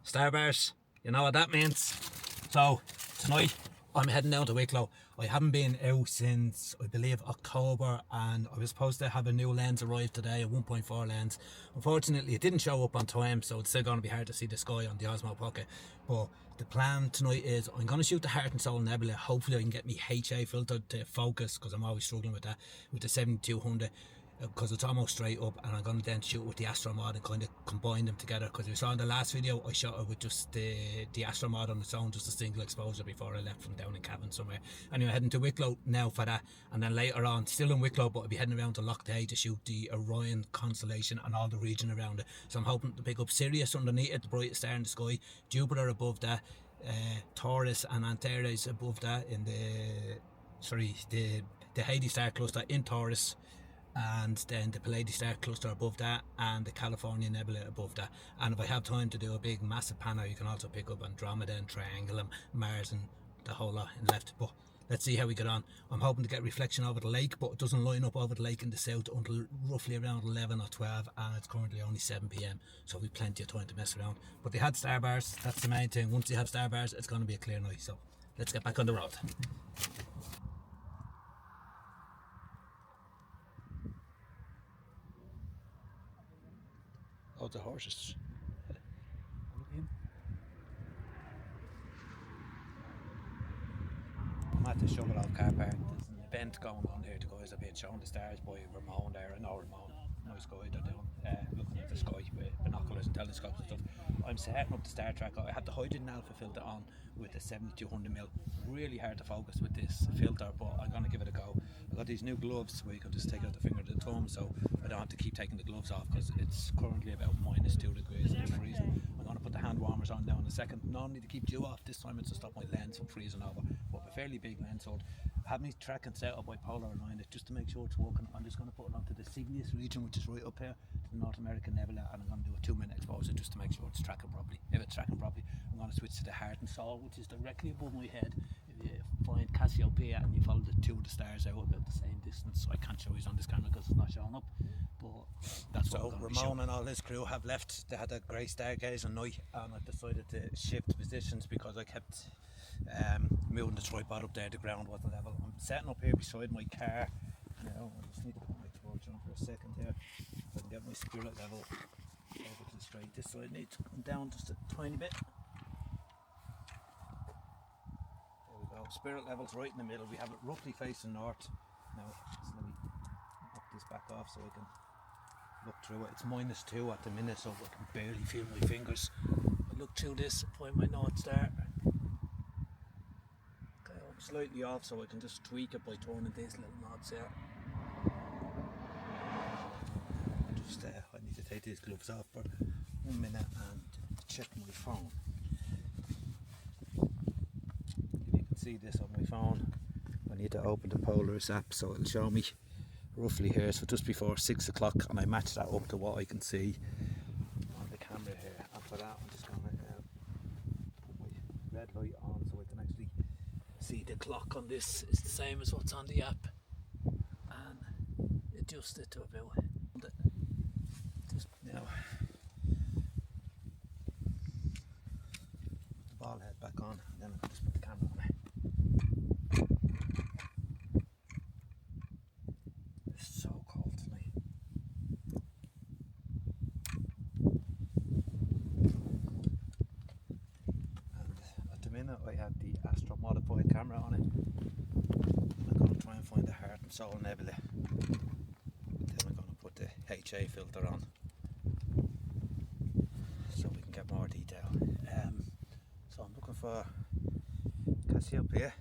Starbars, you know what that means. So tonight I'm heading down to Wicklow. I haven't been out since I believe October, and I was supposed to have a new lens arrive today, a 1.4 lens. Unfortunately it didn't show up on time, so it's still going to be hard to see the sky on the Osmo Pocket. But the plan tonight is I'm going to shoot the Heart and Soul Nebula. Hopefully I can get me HA filter to focus, because I'm always struggling with that with the 7200. Because it's almost straight up, and I'm going to then shoot with the astro mod and kind of combine them together. Because you saw in the last video I shot it with just the astro mod on its own, just a single exposure before I left from down in Canon somewhere. Anyway, heading to Wicklow now for that, and then later on still in Wicklow, but I'll be heading around to Lough to shoot the Orion constellation and all the region around it. So I'm hoping to pick up Sirius underneath it, the brightest star in the sky, Jupiter above that, Taurus and Antares above that in the Hades star cluster in Taurus, and then the Pleiades star cluster above that, and the California nebula above that. And if I have time to do a big massive panel, you can also pick up Andromeda and Triangle and Mars and the whole lot in left. But let's see how we get on. I'm hoping to get reflection over the lake, but it doesn't line up over the lake in the south until roughly around 11 or 12, and it's currently only 7 PM, so we've plenty of time to mess around. But they had star bars, that's the main thing. Once you have star bars, it's going to be a clear night. So let's get back on the road. Oh, the horses. I'm at the Shovel Off car park. There's an event going on here. The guys have been showing the stars by Ramon there. I know Ramon, nice guy. They're doing looking at the sky with binoculars and telescopes and stuff. I'm setting up the star tracker. I had the hydrogen alpha filter on with the 7200mm. Really hard to focus with this filter, but I'm going to give it a go. I got these new gloves where you can just take out the finger to the thumb, so I don't have to keep taking the gloves off, because it's currently about -2 degrees and it's freezing. I'm going to put the hand warmers on now in a second. Normally to keep dew off, this time it's to stop my lens from freezing over. But a fairly big lens, so I have me tracking set up by polar aligned it just to make sure it's working. I'm just going to put it onto the Cygnus region, which is right up here, the North American nebula, and I'm going to do a 2-minute exposure just to make sure it's tracking properly. If it's tracking properly, I'm going to switch to the Heart and Soul, which is directly above my head. If you find Cassiopeia and you follow the two of the stars out about the same distance, I can't show you on this camera because it's not showing up, but that's what Ramon and all his crew have left. They had a great stargazing night, and I decided to shift positions because I kept moving the tripod up there. The ground wasn't level. I'm setting up here beside my car now. I just need to put my torch on for a second here so I can get my spirit level over to the straight. This side needs to come down just a tiny bit. Spirit level's right in the middle. We have it roughly facing north. Now, just let me knock this back off so I can look through it. It's -2 at the minute, so I can barely feel my fingers. I look through this, find my north star. Okay, I'm slightly off, so I can just tweak it by turning these little knobs here. I need to take these gloves off for 1 minute and check my phone. See this on my phone. I need to open the Polaris app so it'll show me roughly here, so just before 6 o'clock, and I match that up to what I can see on the camera here. And for that I'm just going to put my red light on so I can actually see the clock on this. It's the same as what's on the app, and adjust it to about just now. Put the ball head back on, and then I can just put the camera on it. I have the astro modified camera on it. I'm going to try and find the Heart and Soul Nebula. Then I'm going to put the HA filter on so we can get more detail. So I'm looking for Cassiopeia,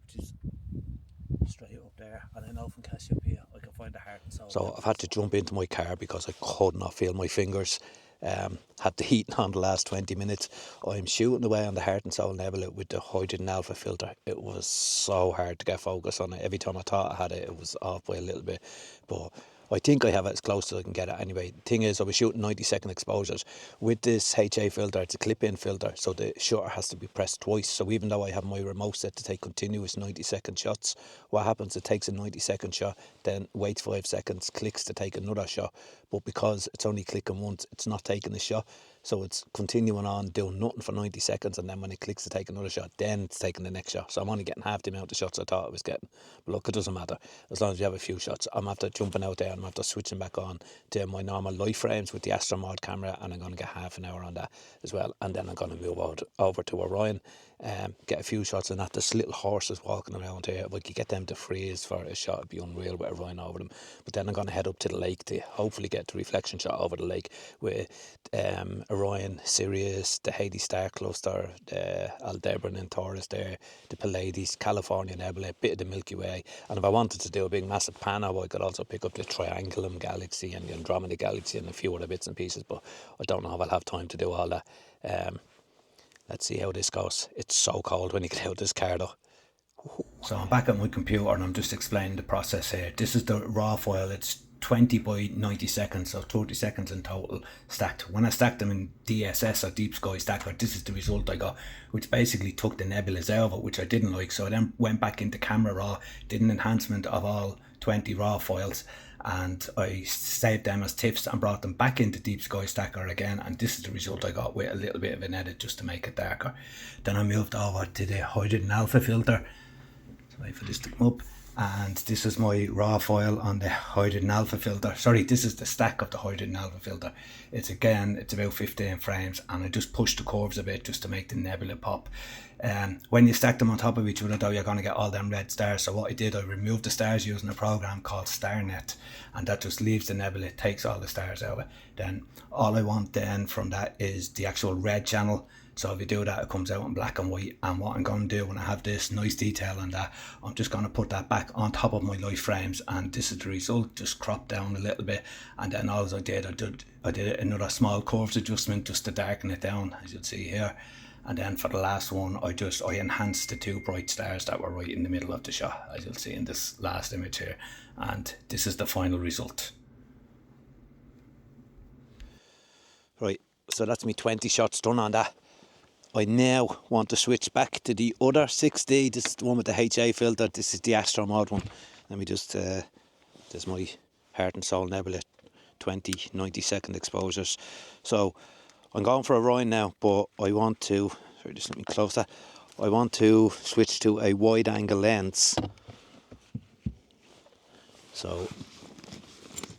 which is straight up there, and I know from Cassiopeia I can find the Heart and Soul. So I've had to jump into my car because I could not feel my fingers. Had the heating on the last 20 minutes. I'm shooting away on the Heart and Soul Nebula with the hydrogen alpha filter. It was so hard to get focus on it. Every time I thought I had it, it was off by a little bit. But I think I have it as close as I can get it anyway. The thing is, I was shooting 90-second exposures. With this HA filter, it's a clip-in filter, so the shutter has to be pressed twice. So even though I have my remote set to take continuous 90-second shots, what happens, it takes a 90-second shot, then waits 5 seconds, clicks to take another shot. But because it's only clicking once, it's not taking the shot. So it's continuing on doing nothing for 90 seconds, and then when it clicks to take another shot, then it's taking the next shot. So I'm only getting half the amount of shots I thought I was getting. But look, it doesn't matter. As long as you have a few shots. I'm after jumping out there and I'm after switching back on to my normal live frames with the astro mod camera, and I'm going to get half an hour on that as well. And then I'm going to move over to Orion, get a few shots on that. There's little horses walking around here. If I could get them to freeze for a shot, it'd be unreal with Orion over them. But then I'm going to head up to the lake to hopefully get the reflection shot over the lake with Orion, Sirius, the Hades Star Cluster, the Aldebaran and Taurus there, the Pleiades, California Nebula, a bit of the Milky Way. And if I wanted to do a big massive pano, I could also pick up the Triangulum Galaxy and the Andromeda Galaxy and a few other bits and pieces, but I don't know if I'll have time to do all that. Let's see how this goes. It's so cold when you get out this car though. So I'm back at my computer and I'm just explaining the process here. This is the raw file. It's 20 by 90 seconds, so 30 seconds in total stacked. When I stacked them in DSS or Deep Sky Stacker, this is the result I got, which basically took the nebulas out of it, which I didn't like. So I then went back into Camera Raw, did an enhancement of all 20 raw files, and I saved them as TIFFs and brought them back into Deep Sky Stacker again, and this is the result I got with a little bit of an edit just to make it darker. Then I moved over to the hydrogen alpha filter. So wait for this to come up. And this is my raw file on the hydrogen alpha filter. Sorry, this is the stack of the hydrogen alpha filter. It's about 15 frames, and I just pushed the curves a bit just to make the nebula pop. When you stack them on top of each other though, you're going to get all them red stars. So what I did, I removed the stars using a program called StarNet, and that just leaves the nebula, takes all the stars out of it. Then all I want then from that is the actual red channel. So if you do that, it comes out in black and white. And what I'm going to do when I have this nice detail on that, I'm just going to put that back on top of my live frames, and this is the result, just cropped down a little bit. And then all I did another small curves adjustment just to darken it down, as you'll see here. And then for the last one, I enhanced the two bright stars that were right in the middle of the shot, as you'll see in this last image here. And this is the final result. Right, so that's me 20 shots done on that. I now want to switch back to the other 6D. This is the one with the HA filter. This is the Astro mod one. Let me just, there's my Heart and Soul Nebula 20, 90 second exposures. So I'm going for Orion now, but I want to, sorry, just let me close that. I want to switch to a wide angle lens. So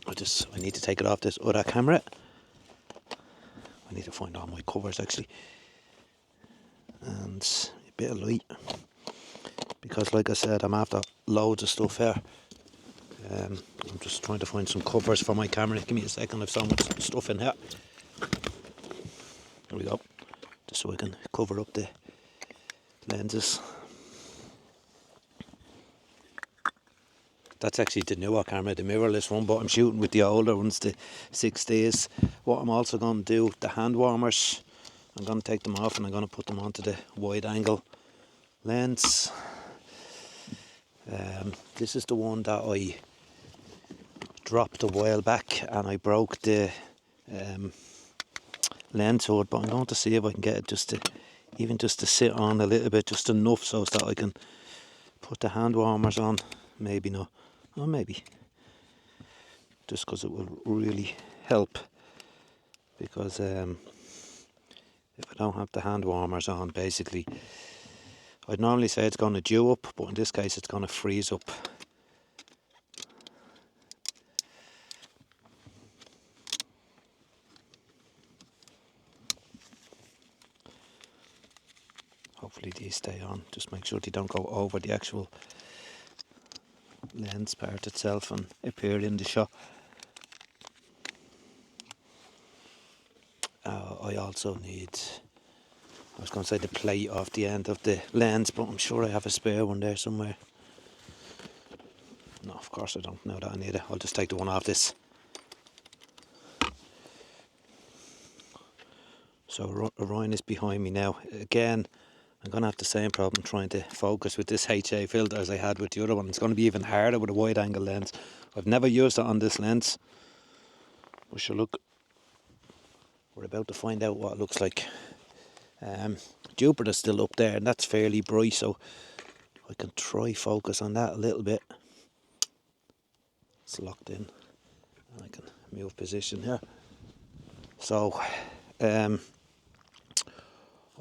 I need to take it off this other camera. I need to find all my covers actually. And a bit of light, because like I said, I'm after loads of stuff here. I'm just trying to find some covers for my camera. Give me a second, I've so much stuff in here. There we go, just so I can cover up the lenses. That's actually the newer camera, the mirrorless one, but I'm shooting with the older ones, the 6Ds. What I'm also going to do, the hand warmers, I'm going to take them off and I'm going to put them onto the wide angle lens. This is the one that I dropped a while back and I broke the lens hood, but I'm going to see if I can get it just to sit on a little bit, just enough so that I can put the hand warmers on. Maybe not, or maybe, just because it will really help, because if I don't have the hand warmers on, basically, I'd normally say it's going to dew up, but in this case it's going to freeze up. Hopefully these stay on, just make sure they don't go over the actual lens part itself and appear in the shot. I also need, I was going to say the plate off the end of the lens, but I'm sure I have a spare one there somewhere. No, of course I don't know that I need it. I'll just take the one off this. So Orion is behind me now. Again, I'm going to have the same problem trying to focus with this HA filter as I had with the other one. It's going to be even harder with a wide angle lens. I've never used it on this lens. We shall look. We're about to find out what it looks like. Jupiter's still up there and that's fairly bright, so I can try focus on that a little bit. It's locked in. I can move position here. So I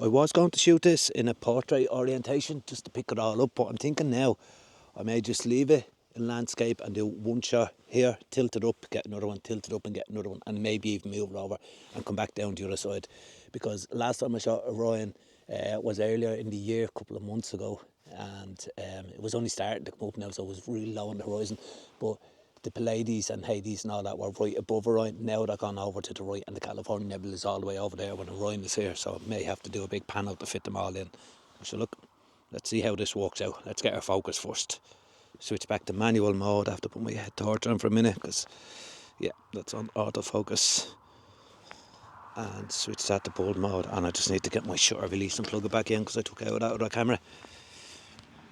was going to shoot this in a portrait orientation just to pick it all up, but I'm thinking now I may just leave it in landscape and do one shot here, tilt it up, get another one, tilt it up and get another one, and maybe even move it over and come back down the other side. Because last time I shot Orion was earlier in the year, a couple of months ago, and it was only starting to come up now, so it was really low on the horizon. But the Pleiades and Hades and all that were right above Orion. Now they're gone over to the right, and the California nebula is all the way over there when Orion is here, so I may have to do a big pan out to fit them all in. So look, let's see how this works out. Let's get our focus first. Switch back to manual mode. I have to put my torch on for a minute because, yeah, that's on autofocus. And switch that to bulb mode. And I just need to get my shutter release and plug it back in because I took it out of the camera.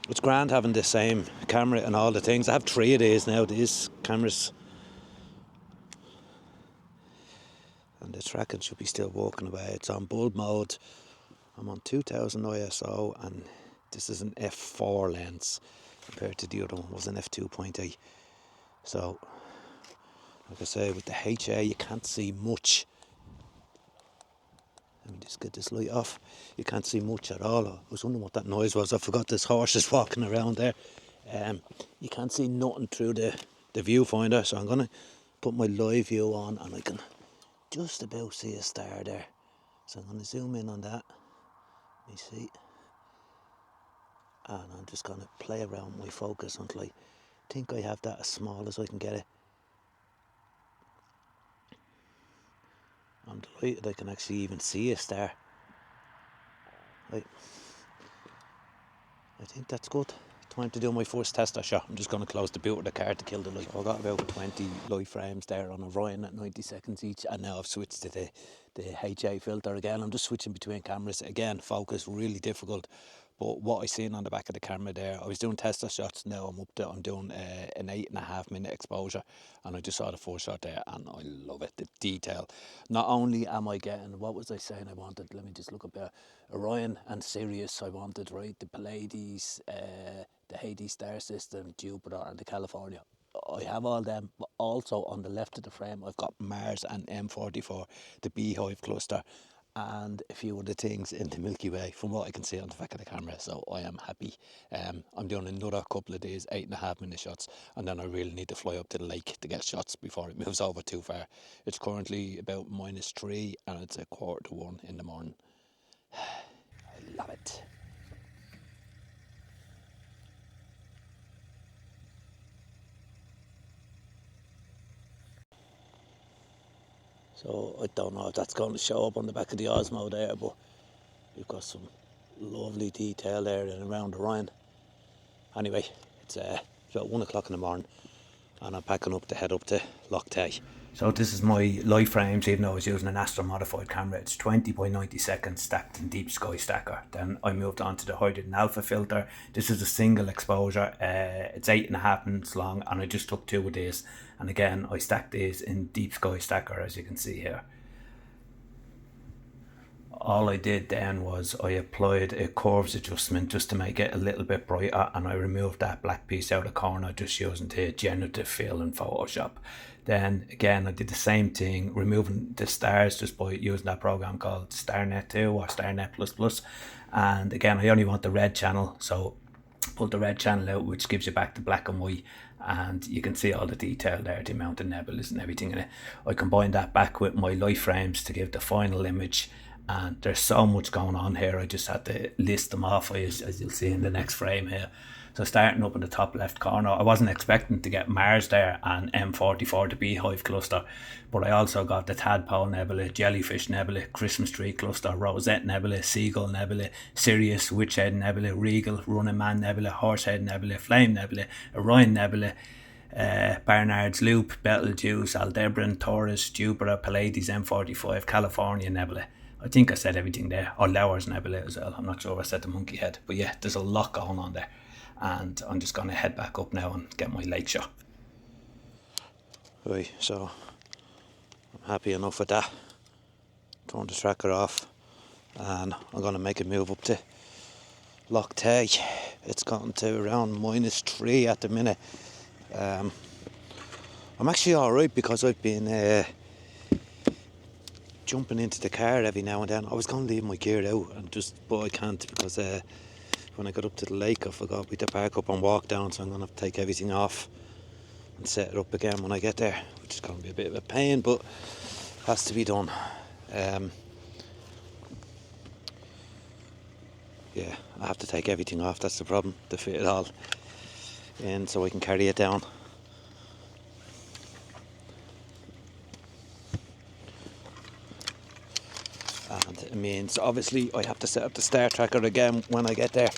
It's grand having the same camera and all the things. I have 3 of these now, these cameras. And the tracking should be still working away. It's on bulb mode. I'm on 2000 ISO and this is an f4 lens compared to the other one was an f2.8. So, like I say, with the HA you can't see much. Let me just get this light off. You can't see much at all. I was wondering what that noise was. I forgot there's horses walking around there. You can't see nothing through the viewfinder, so I'm going to put my live view on and I can just about see a star there. So I'm going to zoom in on that. Let me see. And I'm just going to play around with my focus until I think I have that as small as I can get it. I'm delighted I can actually even see a star. Right. I think that's good. Time to do my first tester shot. I'm just going to close the boot of the car to kill the light. I've got about 20 light frames there on Orion at 90 seconds each, and now I've switched to the HA filter again. I'm just switching between cameras. Again, focus really difficult. But what I seen on the back of the camera there, I was doing tester shots. Now I'm doing an 8.5 minute exposure, and I just saw the first shot there, and I love it. The detail. Not only am I getting, what was I saying I wanted? Let me just look up there. Orion and Sirius I wanted, right? The Pleiades, the Hades star system, Jupiter, and the California. I have all them, but also on the left of the frame I've got Mars and M44, the Beehive cluster, and a few other things in the Milky Way from what I can see on the back of the camera. So I am happy. I'm doing another couple of days 8.5 minute shots, and then I really need to fly up to the lake to get shots before it moves over too far. It's currently about -3 and it's 1:45 in the morning. I love it. So I don't know if that's going to show up on the back of the Osmo there, but we've got some lovely detail there and around Orion. Anyway, it's about 1 o'clock in the morning and I'm packing up to head up to Loch Tay. So this is my live frames, even though I was using an astro modified camera. It's 20 by 90 seconds stacked in deep sky stacker. Then I moved on to the hydrogen alpha filter. This is a single exposure. It's 8.5 minutes long, and I just took 2 of these. And again, I stacked these in deep sky stacker, as you can see here. All I did then was I applied a curves adjustment just to make it a little bit brighter, and I removed that black piece out of the corner just using the generative fill in Photoshop. Then again I did the same thing, removing the stars just by using that program called StarNet 2 or StarNet Plus. And again I only want the red channel, so pull the red channel out, which gives you back the black and white, and you can see all the detail there, the amount of nebulas and everything in it. I combined that back with my light frames to give the final image. And there's so much going on here, I just had to list them off as you'll see in the next frame here. So starting up in the top left corner, I wasn't expecting to get Mars there and M44, the Beehive cluster, but I also got the Tadpole Nebula, Jellyfish Nebula, Christmas Tree Cluster, Rosette Nebula, Seagull Nebula, Sirius, Witchhead Nebula, Regal, Running Man Nebula, Horsehead Nebula, Flame Nebula, Orion Nebula, Barnard's Loop, Betelgeuse, Aldebaran, Taurus, Jupiter, Pleiades, M45, California Nebula. I think I said everything there. Or Lauer's Nebula as well. I'm not sure if I said the monkey head. But yeah, there's a lot going on there. And I'm just going to head back up now and get my lake shot. Right, so I'm happy enough with that. Turn the tracker off. And I'm going to make a move up to Loch Tay. It's gotten to around -3 at the minute. I'm actually alright because I've been jumping into the car every now and then. I was going to leave my gear out, but I can't because when I got up to the lake, I forgot we had to park up and walk down, so I'm going to have to take everything off and set it up again when I get there, which is going to be a bit of a pain, but has to be done. Yeah, I have to take everything off, that's the problem, to fit it all in so I can carry it down. And it means obviously I have to set up the star tracker again when I get there.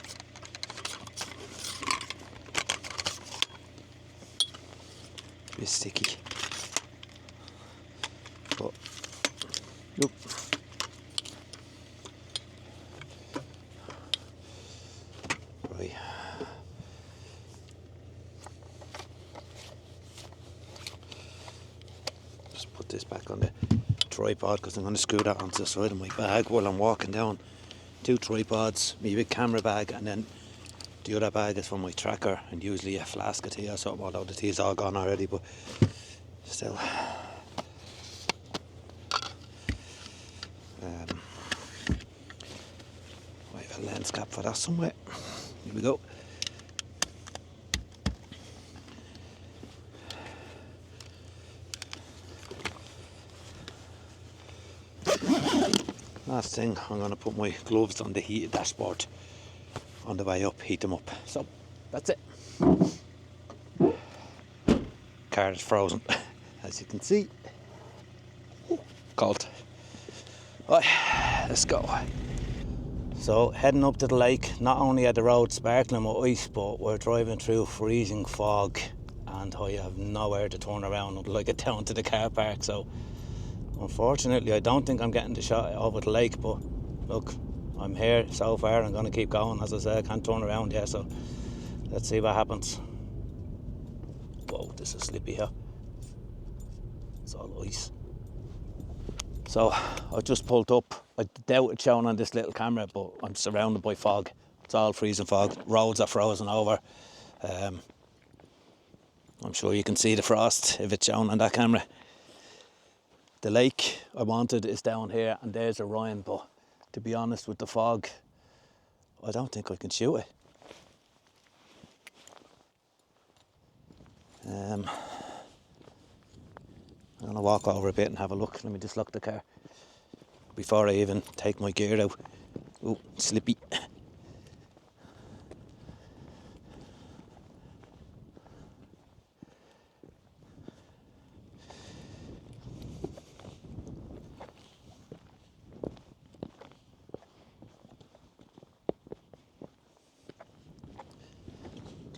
A bit sticky. But nope. Right. Just put this back on the tripod because I'm going to screw that onto the side of my bag while I'm walking down. 2 tripods, my big camera bag, and then the other bag is for my tracker and usually a flask of tea or something, although the tea is all gone already, but still. I have a lens cap for that somewhere. Here we go. Last thing, I'm going to put my gloves on the heated dashboard on the way up, heat them up. So, that's it. Car is frozen, as you can see. Cold. Right, let's go. So, heading up to the lake, not only are the roads sparkling with ice, but we're driving through freezing fog and I have nowhere to turn around until I get down to the car park. So, unfortunately, I don't think I'm getting the shot over the lake, but look, I'm here so far. I'm going to keep going. As I said, I can't turn around yet, so let's see what happens. Whoa, this is slippy here. It's all ice. So I just pulled up. I doubt it's showing on this little camera, but I'm surrounded by fog. It's all freezing fog. Roads are frozen over. I'm sure you can see the frost if it's shown on that camera. The lake I wanted is down here, and there's Orion, but to be honest, with the fog, I don't think I can shoot it. I'm going to walk over a bit and have a look. Let me just lock the car before I even take my gear out. Oh, slippy.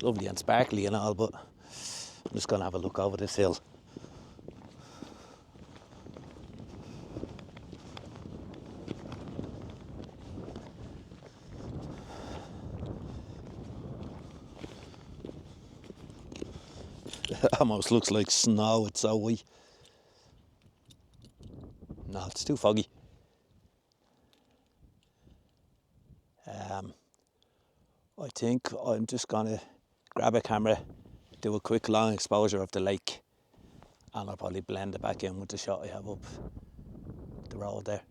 Lovely and sparkly and all, but I'm just going to have a look over this hill. It almost looks like snow, it's so white. No, it's too foggy. I think I'm just going to grab a camera, do a quick long exposure of the lake, and I'll probably blend it back in with the shot I have up the road there.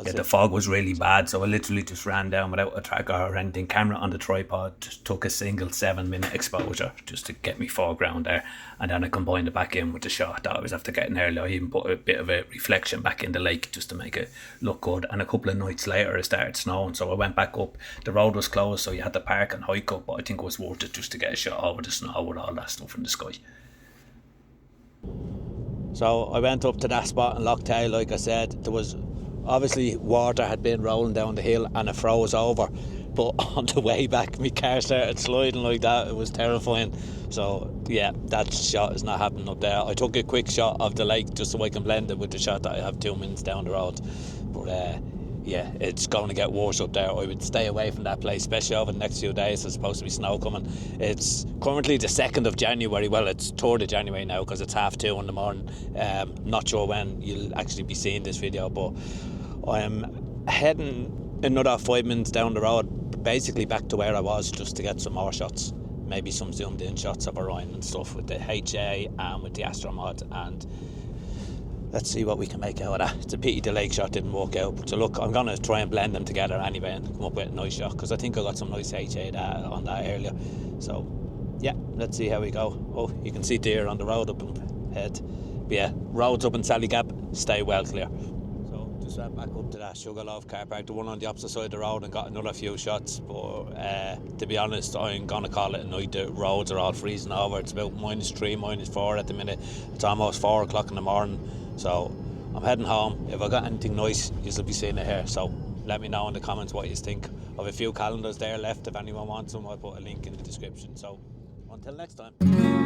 Yeah, the fog was really bad, so I literally just ran down without a tracker or anything. Camera on the tripod, just took a single 7-minute exposure just to get me foreground there, and then I combined it back in with the shot that I was after getting early. I even put a bit of a reflection back in the lake just to make it look good. And a couple of nights later it started snowing, so I went back up. The road was closed, so you had to park and hike up, but I think it was worth it just to get a shot over the snow with all that stuff in the sky. So I went up to that spot in Lochtail. Like I said, there was obviously water had been rolling down the hill and it froze over, but on the way back my car started sliding like that. It was terrifying. So yeah, that shot is not happening up there. I took a quick shot of the lake just so I can blend it with the shot that I have 2 minutes down the road, but yeah, it's going to get worse up there. I would stay away from that place, especially over the next few days. There's supposed to be snow coming. It's currently the 2nd of January. Well, it's 3rd of January now because it's 2:30 in the morning. Not sure when you'll actually be seeing this video, but I'm heading another 5 minutes down the road, basically back to where I was, just to get some more shots. Maybe some zoomed in shots of Orion and stuff with the HA and with the astro mod, and let's see what we can make out of that. It's a pity the lake shot didn't work out, but so look, I'm going to try and blend them together anyway and come up with a nice shot, because I think I got some nice HA on that earlier. So yeah, let's see how we go. Oh, you can see deer on the road up ahead. But yeah, roads up in Sally Gap, stay well clear. So just went back up to that Sugarloaf car park, the one on the opposite side of the road, and got another few shots. But to be honest, I'm going to call it a night. The roads are all freezing over. It's about -3, -4 at the minute. It's almost 4 o'clock in the morning. So I'm heading home. If I got anything nice, you'll be seeing it here. So let me know in the comments what you think. I have a few calendars there left if anyone wants them. I'll put a link in the description. So until next time.